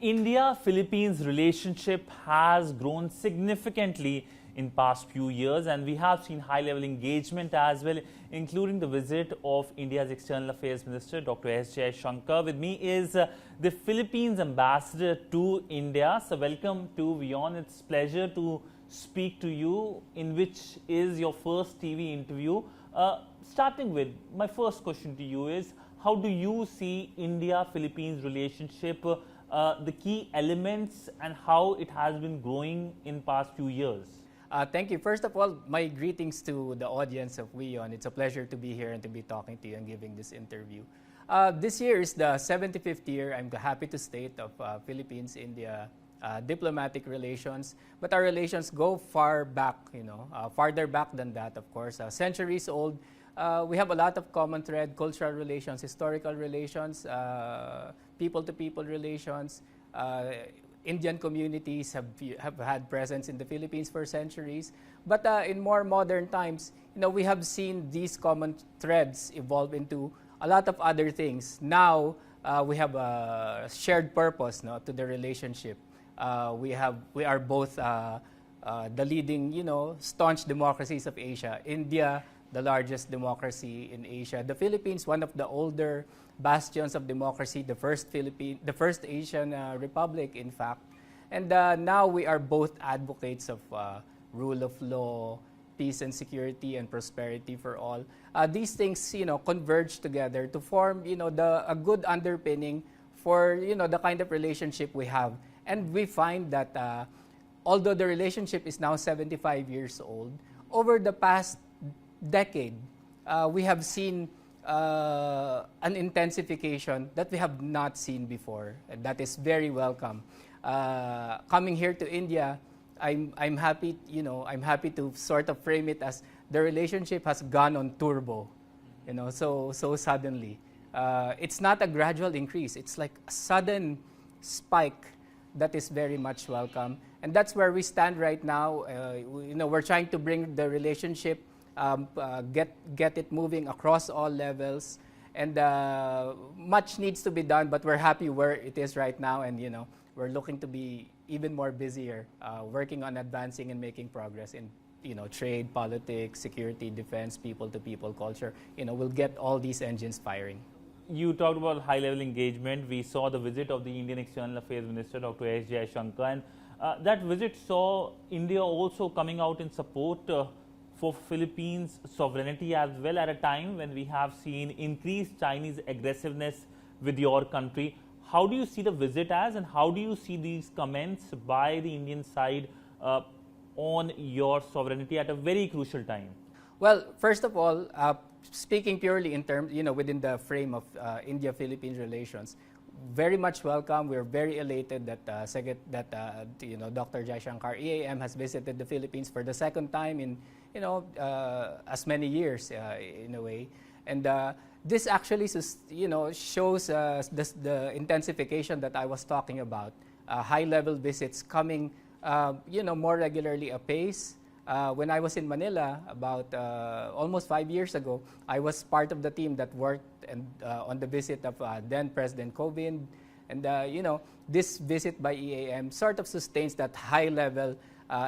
India-Philippines relationship has grown significantly in past few years, and we have seen high-level engagement as well, including the visit of India's External Affairs Minister, Dr. S. Jaishankar. With me is the Philippines Ambassador to India. So welcome to WION. It's a pleasure to speak to you, in which is your first TV interview. Starting with, my first question to you is, how do you see India-Philippines relationship, the key elements, and how it has been growing in past few years? Thank you. First of all, my greetings to the audience of WION. It's a pleasure to be here and to be talking to you and giving this interview. This year is the 75th year, I'm happy to state, of Philippines-India diplomatic relations. But our relations go far back, farther back than that, of course, centuries old. We have a lot of common thread: cultural relations, historical relations, people-to-people relations. Indian communities have had presence in the Philippines for centuries. But in more modern times, we have seen these common threads evolve into a lot of other things. Now, we have a shared purpose to the relationship. We are both the leading, staunch democracies of Asia. India, the largest democracy in Asia. The Philippines, one of the older bastions of democracy, the first Asian republic, in fact. And now we are both advocates of rule of law, peace and security, and prosperity for all. These things, converge together to form, a good underpinning for, the kind of relationship we have. And we find that although the relationship is now 75 years old, over the past decade, we have seen an intensification that we have not seen before, and that is very welcome. Coming here to India, I'm happy, I'm happy to sort of frame it as the relationship has gone on turbo, so suddenly. It's not a gradual increase; it's like a sudden spike that is very much welcome, and that's where we stand right now. We're trying to bring the relationship. Get it moving across all levels, and much needs to be done, but we're happy where it is right now, and we're looking to be even more busier, working on advancing and making progress in trade, politics, security, defense, people-to-people culture. We'll get all these engines firing. You talked about high-level engagement. We saw the visit of the Indian External Affairs Minister, Dr. S. Jaishankar, and that visit saw India also coming out in support for Philippines' sovereignty as well, at a time when we have seen increased Chinese aggressiveness with your country. How do you see the visit as, and how do you see these comments by the Indian side on your sovereignty at a very crucial time? Well, first of all, speaking purely in terms, within the frame of India-Philippines relations, very much welcome. We're very elated that Dr. Jaishankar, EAM, has visited the Philippines for the second time in as many years, in a way. And this actually, shows the intensification that I was talking about. High-level visits coming, more regularly apace. When I was in Manila about almost 5 years ago, I was part of the team that worked on the visit of then President Kovind. And, this visit by EAM sort of sustains that high-level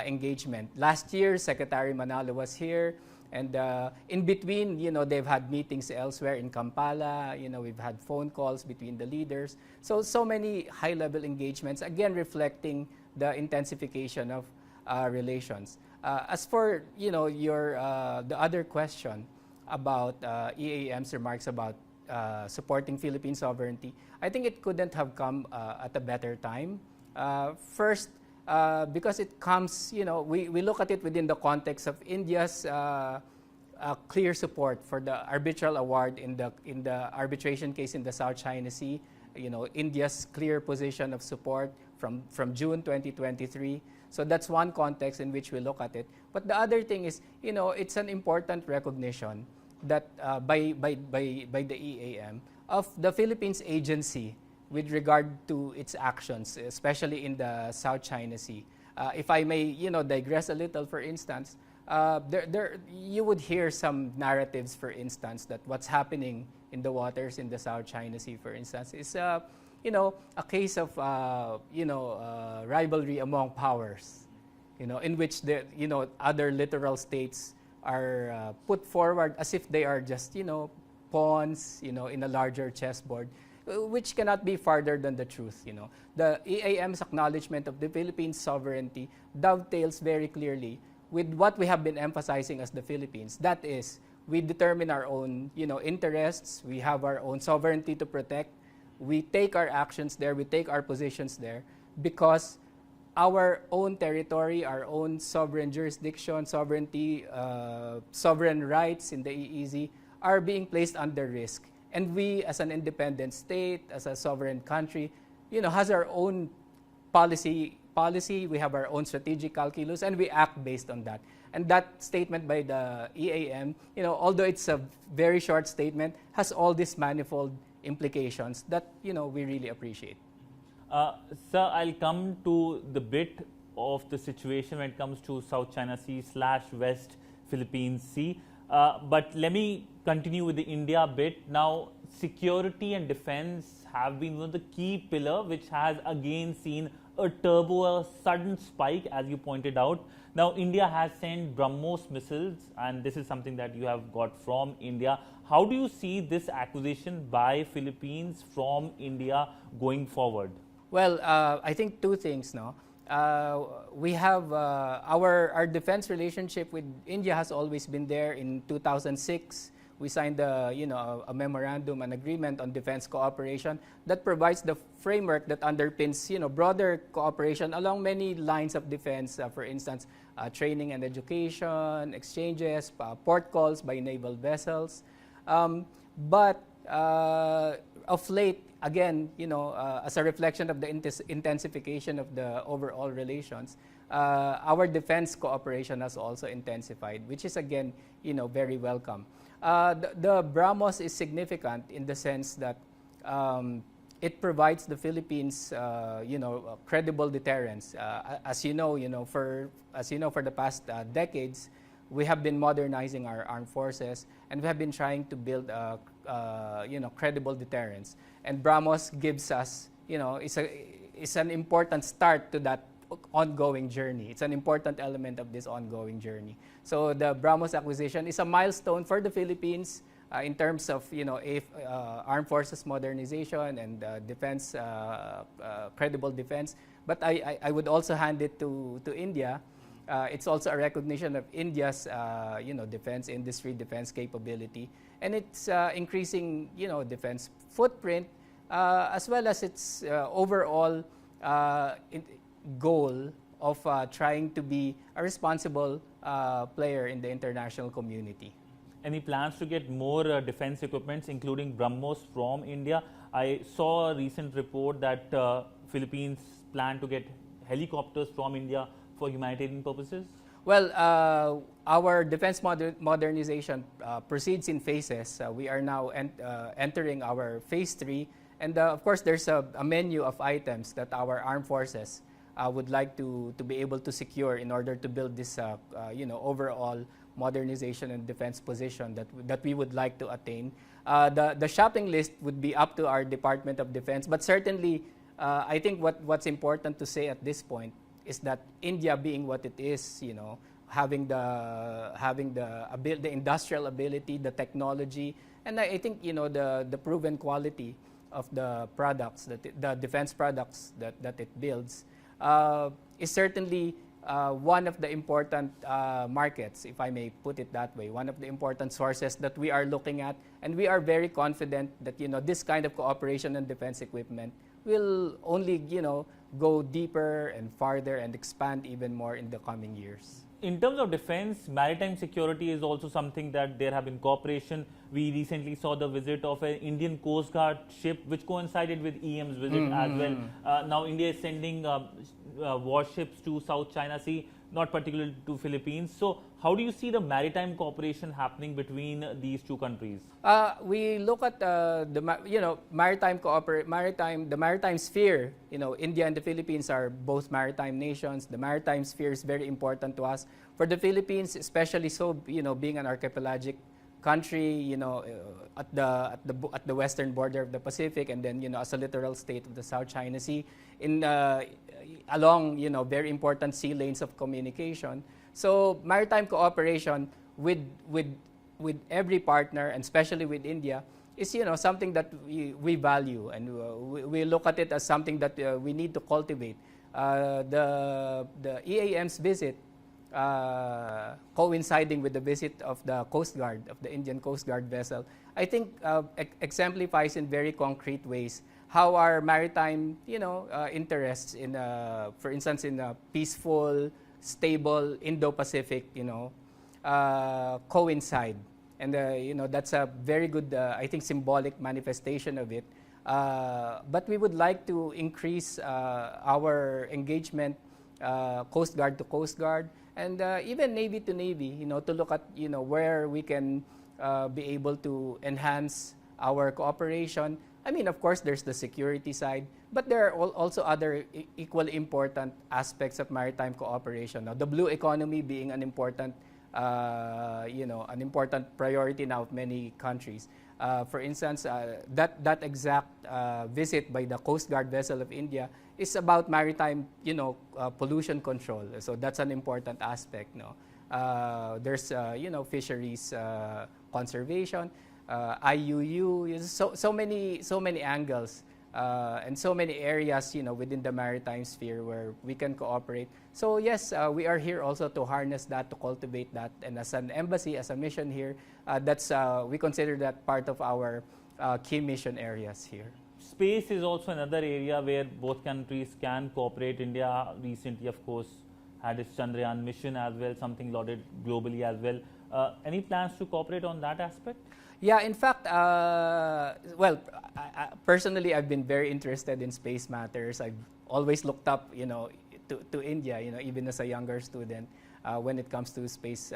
engagement. Last year, Secretary Manalo was here, and in between, they've had meetings elsewhere in Kampala. We've had phone calls between the leaders. So many high-level engagements, again reflecting the intensification of relations. As for the other question about EAM's remarks about supporting Philippine sovereignty, I think it couldn't have come at a better time. First, because it comes, we look at it within the context of India's clear support for the arbitral award in the arbitration case in the South China Sea. India's clear position of support from June 2023. So that's one context in which we look at it. But the other thing is, it's an important recognition that by the EAM of the Philippines agency with regard to its actions, especially in the South China Sea. If I may, digress a little, for instance, you would hear some narratives, for instance, that what's happening in the waters in the South China Sea, for instance, is a case of rivalry among powers, in which the other littoral states are put forward as if they are just pawns, in a larger chessboard, which cannot be farther than the truth. The EAM's acknowledgement of the Philippines' sovereignty dovetails very clearly with what we have been emphasizing as the Philippines. That is, we determine our own, interests. We have our own sovereignty to protect. We take our actions there. We take our positions there because our own territory, our own sovereign jurisdiction, sovereignty, sovereign rights in the EEZ are being placed under risk. And we, as an independent state, as a sovereign country, has our own policy. We have our own strategic calculus, and we act based on that. And that statement by the EAM, although it's a very short statement, has all these manifold implications that we really appreciate. Sir, I'll come to the bit of the situation when it comes to South China Sea / West Philippine Sea. But let me continue with the India bit. Now, security and defense have been one of the key pillars, which has again seen a sudden spike, as you pointed out. Now, India has sent BrahMos missiles, and this is something that you have got from India. How do you see this acquisition by Philippines from India going forward? Well, I think two things. We have our defense relationship with India has always been there. In 2006, we signed a memorandum, an agreement on defense cooperation that provides the framework that underpins broader cooperation along many lines of defense. For instance, training and education, exchanges, port calls by naval vessels. But of late, again, as a reflection of the intensification of the overall relations, our defense cooperation has also intensified, which is again, very welcome. The BrahMos is significant in the sense that it provides the Philippines, credible deterrence. As you know, for the past decades, we have been modernizing our armed forces, and we have been trying to build credible deterrence. And BrahMos gives us, it's an important start to that ongoing journey. It's an important element of this ongoing journey. So the BrahMos acquisition is a milestone for the Philippines in terms of armed forces modernization and defense, credible defense. But I would also hand it to India. It's also a recognition of India's defense industry, defense capability, and its increasing defense footprint, as well as its overall goal of trying to be a responsible player in the international community. Any plans to get more defense equipments, including BrahMos, from India? I saw a recent report that Philippines plan to get helicopters from India for humanitarian purposes. Well, our defense modernization proceeds in phases. We are now entering our phase 3, and of course, there's a menu of items that our armed forces would like to be able to secure in order to build this, overall modernization and defense position that we would like to attain. The shopping list would be up to our Department of Defense, but certainly, I think what's important to say at this point is that India, being what it is, having the industrial ability, the technology, and I think the proven quality of the products, the defense products that it builds, is certainly one of the important markets, if I may put it that way, one of the important sources that we are looking at, and we are very confident that this kind of cooperation and defense equipment will only go deeper and farther and expand even more in the coming years. In terms of defense, maritime security is also something that there have been cooperation. We recently saw the visit of an Indian Coast Guard ship, which coincided with EM's visit as well. Now India is sending warships to South China Sea, not particularly to Philippines. So how do you see the maritime cooperation happening between these two countries? We look at the maritime sphere. India and the Philippines are both maritime nations. The maritime sphere is very important to us. For the Philippines, especially so, being an archipelagic country, at the western border of the Pacific, and then as a littoral state of the South China Sea, along very important sea lanes of communication. So maritime cooperation with every partner, and especially with India, is something that we value, and we look at it as something that we need to cultivate. The EAM's visit, coinciding with the visit of the Coast Guard, of the Indian Coast Guard vessel, I think exemplifies in very concrete ways how our maritime interests in, for instance, in a peaceful, stable Indo-Pacific, coincide. And that's a very good, I think, symbolic manifestation of it. But we would like to increase our engagement, Coast Guard to Coast Guard, and even Navy to Navy, to look at where we can be able to enhance our cooperation. I mean, of course, there's the security side, but there are also other equally important aspects of maritime cooperation. Now, the blue economy being an important priority now of many countries. For instance, that exact visit by the Coast Guard vessel of India is about maritime, pollution control. So that's an important aspect. No, there's fisheries conservation, IUU. So many angles. And so many areas, within the maritime sphere where we can cooperate. So yes, we are here also to harness that, to cultivate that, and as an embassy, as a mission here, we consider that part of our key mission areas here. Space is also another area where both countries can cooperate. India recently, of course, had its Chandrayaan mission as well, something lauded globally as well. Any plans to cooperate on that aspect? Yeah, in fact, personally, I've been very interested in space matters. I've always looked up, to India, even as a younger student, when it comes to space,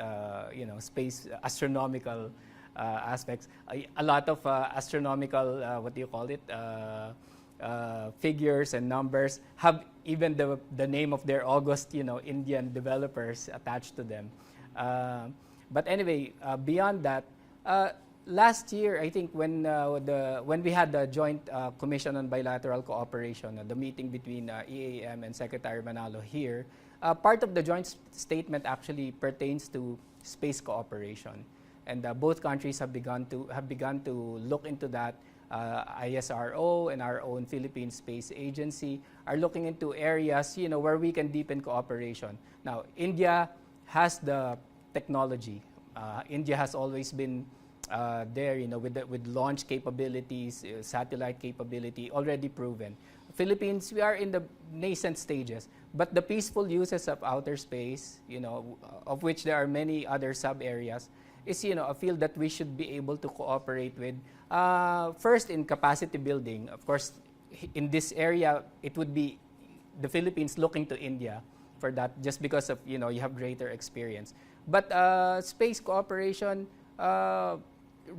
space astronomical aspects. A lot of astronomical, figures and numbers have even the name of their august, Indian developers attached to them. But anyway, beyond that, last year, I think when we had the Joint Commission on Bilateral Cooperation, the meeting between EAM and Secretary Manalo here, part of the joint statement actually pertains to space cooperation, and both countries have begun to look into that. ISRO and our own Philippine Space Agency are looking into areas, where we can deepen cooperation. Now, India has the technology. India has always been there, with launch capabilities, satellite capability already proven. Philippines, we are in the nascent stages, but the peaceful uses of outer space, of which there are many other sub areas, is a field that we should be able to cooperate with. First, in capacity building, of course, in this area, it would be the Philippines looking to India for that, just because of you have greater experience. But space cooperation.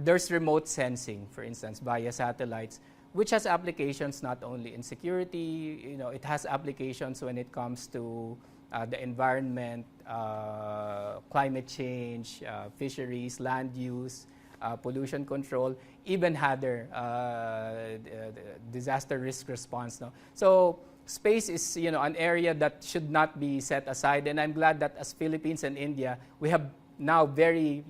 There's remote sensing, for instance, via satellites, which has applications not only in security, it has applications when it comes to the environment, climate change, fisheries, land use, pollution control, even other disaster risk response. No? So space is an area that should not be set aside, and I'm glad that as Philippines and India, we have now very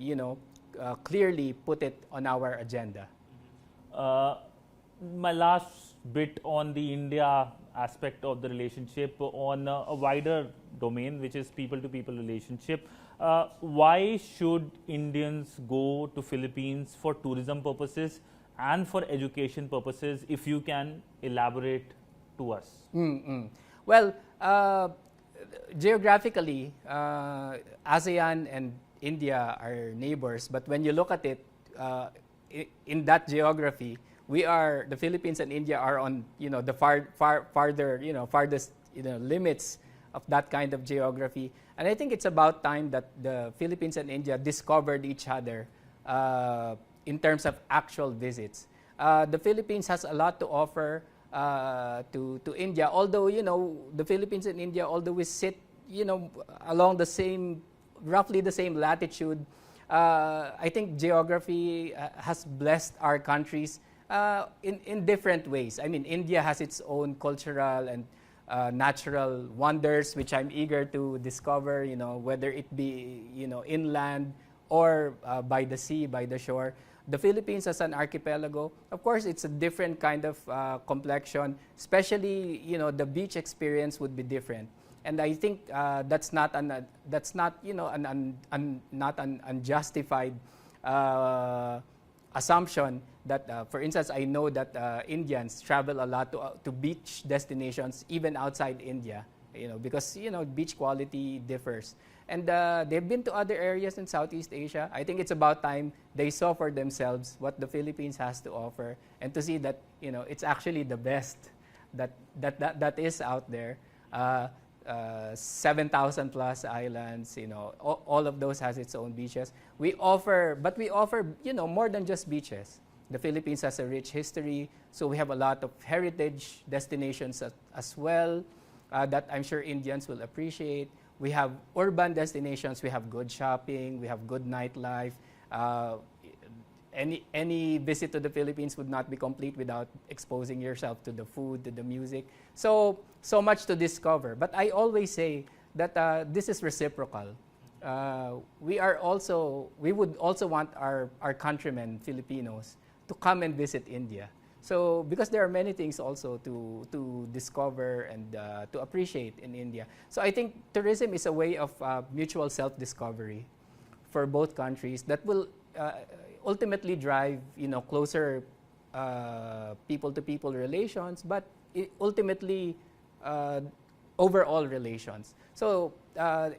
clearly put it on our agenda. My last bit on the India aspect of the relationship, on a wider domain, which is people-to-people relationship. Why should Indians go to Philippines for tourism purposes and for education purposes, if you can elaborate to us? Well, geographically, ASEAN and India are neighbors, but when you look at it, in that geography, the Philippines and India are on the farthest limits of that kind of geography, and I think it's about time that the Philippines and India discovered each other in terms of actual visits. The Philippines has a lot to offer to India, although the Philippines and India, although we sit along roughly the same latitude, I think geography has blessed our countries in different ways. I mean, India has its own cultural and natural wonders, which I'm eager to discover, whether it be, inland or by the sea, by the shore. The Philippines as an archipelago, of course, it's a different kind of complexion, especially, the beach experience would be different. And I think that's not an unjustified assumption that, for instance, I know that Indians travel a lot to beach destinations even outside India, because beach quality differs. And they've been to other areas in Southeast Asia. I think it's about time they saw for themselves what the Philippines has to offer, and to see that it's actually the best that is out there. 7,000 plus islands, all of those has its own beaches. We offer more than just beaches. The Philippines has a rich history, so we have a lot of heritage destinations as well that I'm sure Indians will appreciate. We have urban destinations, we have good shopping, we have good nightlife. Any visit to the Philippines would not be complete without exposing yourself to the food, to the music. So much to discover. But I always say that this is reciprocal. We would also want our countrymen, Filipinos, to come and visit India. So because there are many things also to discover and to appreciate in India. So I think tourism is a way of mutual self-discovery for both countries that will ultimately drive closer people-to-people relations, but ultimately overall relations. So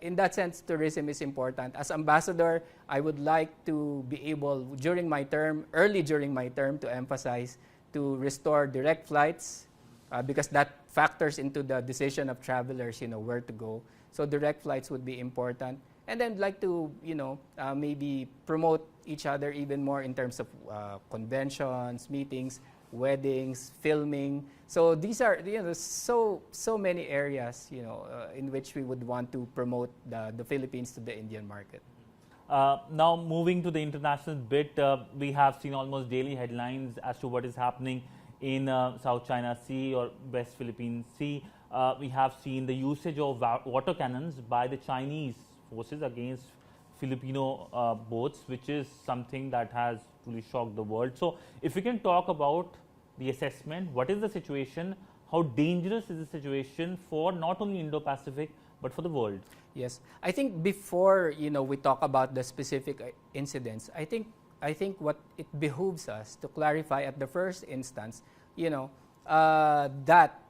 in that sense, tourism is important. As ambassador, I would like to be able, early during my term, to emphasize to restore direct flights because that factors into the decision of travelers, where to go. So direct flights would be important. And then like to, maybe promote each other even more in terms of conventions, meetings, weddings, filming. So these are, so many areas, in which we would want to promote the Philippines to the Indian market. Now, moving to the international bit, we have seen almost daily headlines as to what is happening in South China Sea or West Philippine Sea. We have seen the usage of water cannons by the Chinese forces against Filipino boats, which is something that has truly shocked the world. So, if we can talk about the assessment, what is the situation, how dangerous is the situation for not only Indo-Pacific but for the world? Yes, I think before we talk about the specific incidents, I think what it behooves us to clarify at the first instance, that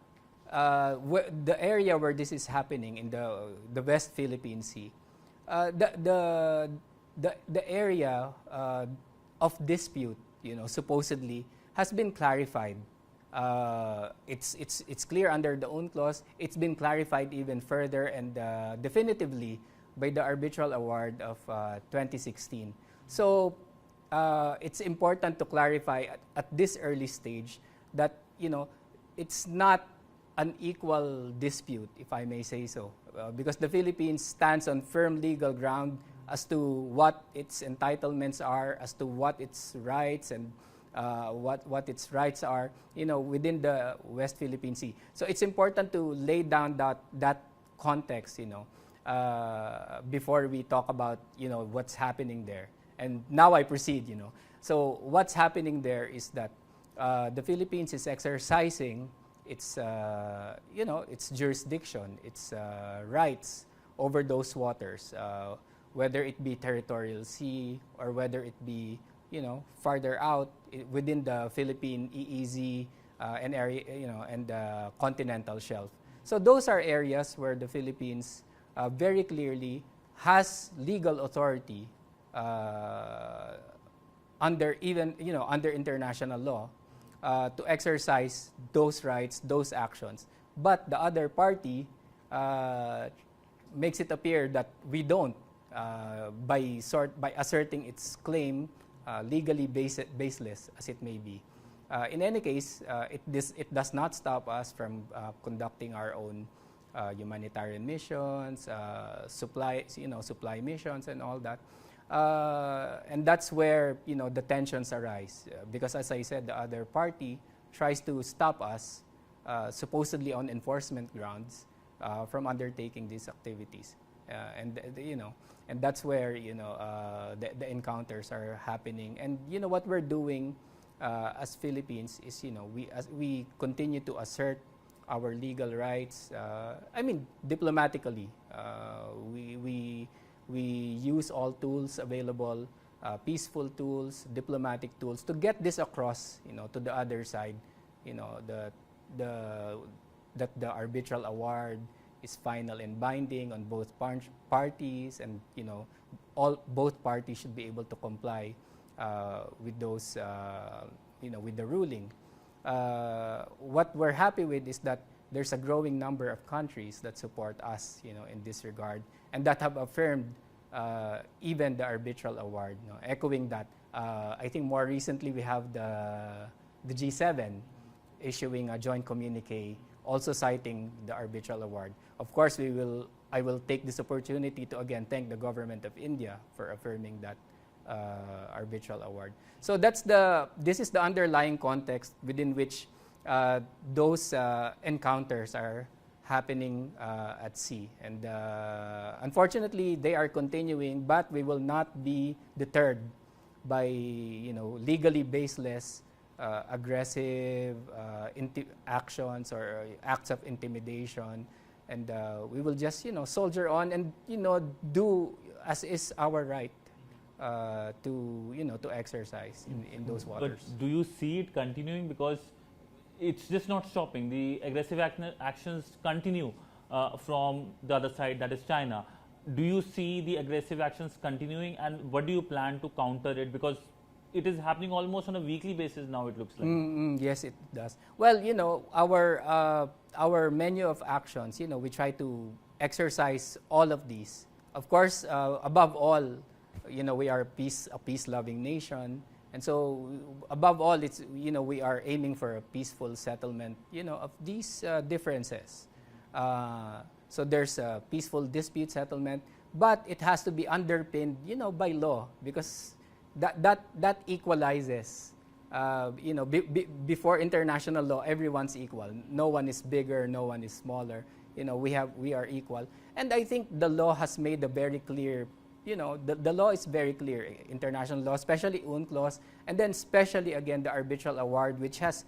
the area where this is happening in the West Philippine Sea, the area of dispute, supposedly has been clarified. It's clear under the UNCLOS. It's been clarified even further and definitively by the arbitral award of 2016. So it's important to clarify at this early stage that it's not an equal dispute, if I may say so, because the Philippines stands on firm legal ground as to what its entitlements are, as to what its rights and what its rights are, within the West Philippine Sea. So it's important to lay down that context, before we talk about, what's happening there. And now I proceed, So what's happening there is that the Philippines is exercising its jurisdiction, its rights over those waters, whether it be territorial sea or whether it be farther out within the Philippine EEZ and area, and the continental shelf. So those are areas where the Philippines very clearly has legal authority under international law to exercise those rights, those actions. But the other party makes it appear that we don't, by asserting its claim legally baseless as it may be. In any case, it does not stop us from conducting our own humanitarian missions, supply missions, and all that. And that's where, you know, the tensions arise. Because as I said, the other party tries to stop us, supposedly on enforcement grounds, from undertaking these activities. You know, and that's where, you know, the encounters are happening. And, you know, what we're doing as Philippines is, you know, we continue to assert our legal rights. I mean, diplomatically, we use all tools available, peaceful tools, diplomatic tools, to get this across, you know, to the other side, you know, that the arbitral award is final and binding on both parties, and, you know, both parties should be able to comply with those, you know, with the ruling. What we're happy with is that there's a growing number of countries that support us, you know, in this regard, and that have affirmed even the arbitral award. You know, echoing that, I think more recently we have the G7 issuing a joint communique, also citing the arbitral award. Of course, I will take this opportunity to again thank the government of India for affirming that arbitral award. So this is the underlying context within which those encounters are happening at sea. And unfortunately, they are continuing, but we will not be deterred by, you know, legally baseless, aggressive actions or acts of intimidation. And we will just, you know, soldier on and, you know, do as is our right to, you know, to exercise in those waters. But do you see it continuing? Because it's just not stopping. The aggressive actions continue from the other side, that is China. Do you see the aggressive actions continuing, and what do you plan to counter it? Because it is happening almost on a weekly basis now, it looks like. Yes, it does. Well, you know, our menu of actions, you know, we try to exercise all of these. Of course, above all, you know, we are a peace-loving nation. And so, above all, it's, you know, we are aiming for a peaceful settlement, you know, of these differences. So there's a peaceful dispute settlement, but it has to be underpinned, you know, by law, because that equalizes. You know, before international law, everyone's equal. No one is bigger, no one is smaller. You know, we are equal. And I think the law has made a very clear. You know, the law is very clear, international law, especially UNCLOS, and then especially, again, the arbitral award, which has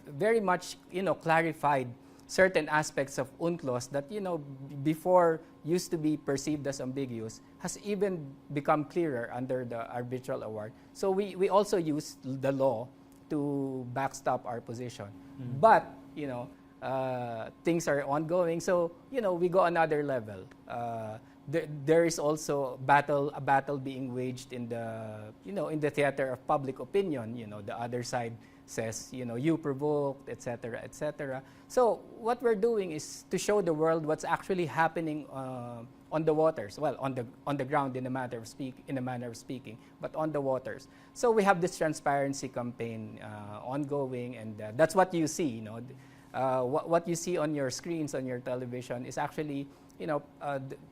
very much, you know, clarified certain aspects of UNCLOS that, you know, before used to be perceived as ambiguous, has even become clearer under the arbitral award. So we also use the law to backstop our position. But, you know, things are ongoing, so, you know, we go another level. There is also a battle being waged in the, you know, in the theater of public opinion. You know, the other side says, you know, you provoked, etc., etc. So what we're doing is to show the world what's actually happening on the waters. Well, on the ground, in a manner of speaking, but on the waters. So we have this transparency campaign ongoing, and that's what you see. You know, what you see on your screens, on your television, is actually, you know,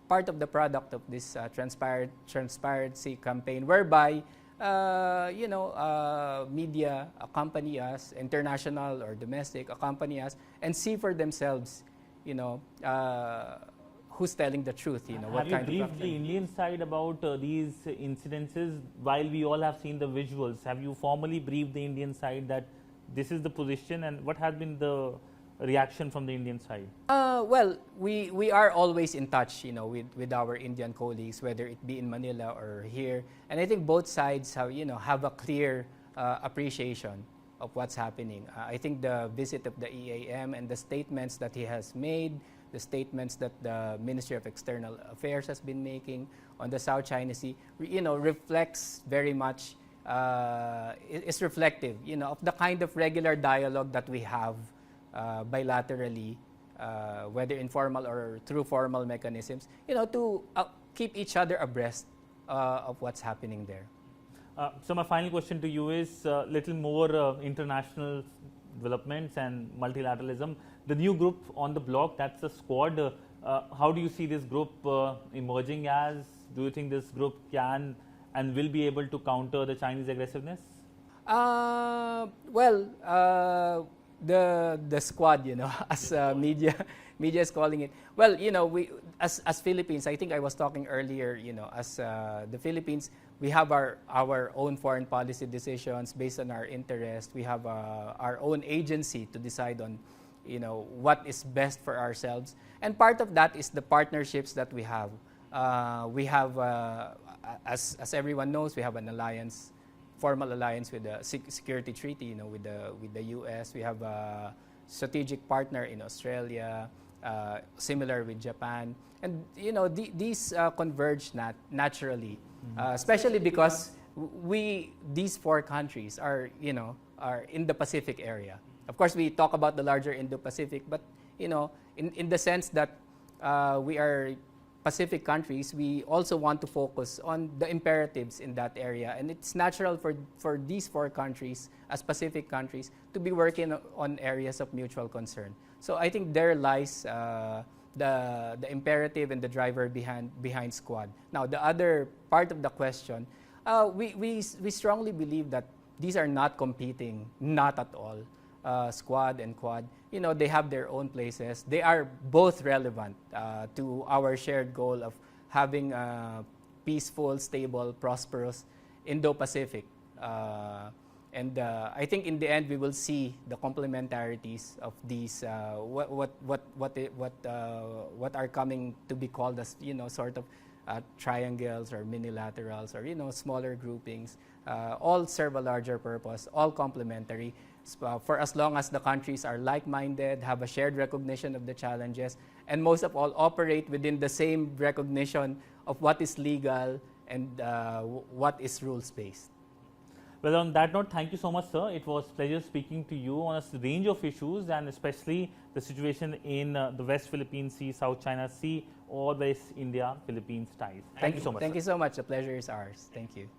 part of the product of this transparency campaign, whereby, you know, media accompany us, international or domestic, accompany us and see for themselves, you know, who's telling the truth. You know, what have kind you of briefed the Indian side about these incidences? While we all have seen the visuals, have you formally briefed the Indian side that this is the position, and what has been the reaction from the Indian side? Well, we are always in touch, you know, with our Indian colleagues, whether it be in Manila or here. And I think both sides have a clear appreciation of what's happening. I think the visit of the EAM and the statements that he has made, the statements that the Ministry of External Affairs has been making on the South China Sea, you know, reflects very much, is reflective, you know, of the kind of regular dialogue that we have bilaterally, whether informal or through formal mechanisms, you know, to keep each other abreast of what's happening there. So my final question to you is a little more international developments and multilateralism. The new group on the block, that's the Squad. How do you see this group emerging as? Do you think this group can and will be able to counter the Chinese aggressiveness? The squad, as media is calling it. Well, we as Philippines, I think I was talking earlier, as the Philippines, we have our own foreign policy decisions based on our interest. We have our own agency to decide on, what is best for ourselves. And part of that is the partnerships that we have. As everyone knows, we have an alliance, formal alliance with the security treaty, with the U.S. We have a strategic partner in Australia, similar with Japan, and these converge naturally, especially because these four countries are in the Pacific area. Of course, we talk about the larger Indo-Pacific, but in the sense that we are Pacific countries, we also want to focus on the imperatives in that area. And it's natural for these four countries, as Pacific countries, to be working on areas of mutual concern. So I think there lies the imperative and the driver behind Squad. Now, the other part of the question, we strongly believe that these are not competing, not at all. Squad and Quad, they have their own places. They are both relevant to our shared goal of having a peaceful, stable, prosperous Indo-Pacific. And I think in the end we will see the complementarities of these what are coming to be called as sort of triangles or minilaterals or smaller groupings. All serve a larger purpose, all complementary. For as long as the countries are like-minded, have a shared recognition of the challenges, and most of all, operate within the same recognition of what is legal and what is rules-based. Well, on that note, thank you so much, sir. It was a pleasure speaking to you on a range of issues, and especially the situation in the West Philippine Sea, South China Sea, or West India-Philippines ties. Thank you so much. Thank you so much. The pleasure is ours. Thank you.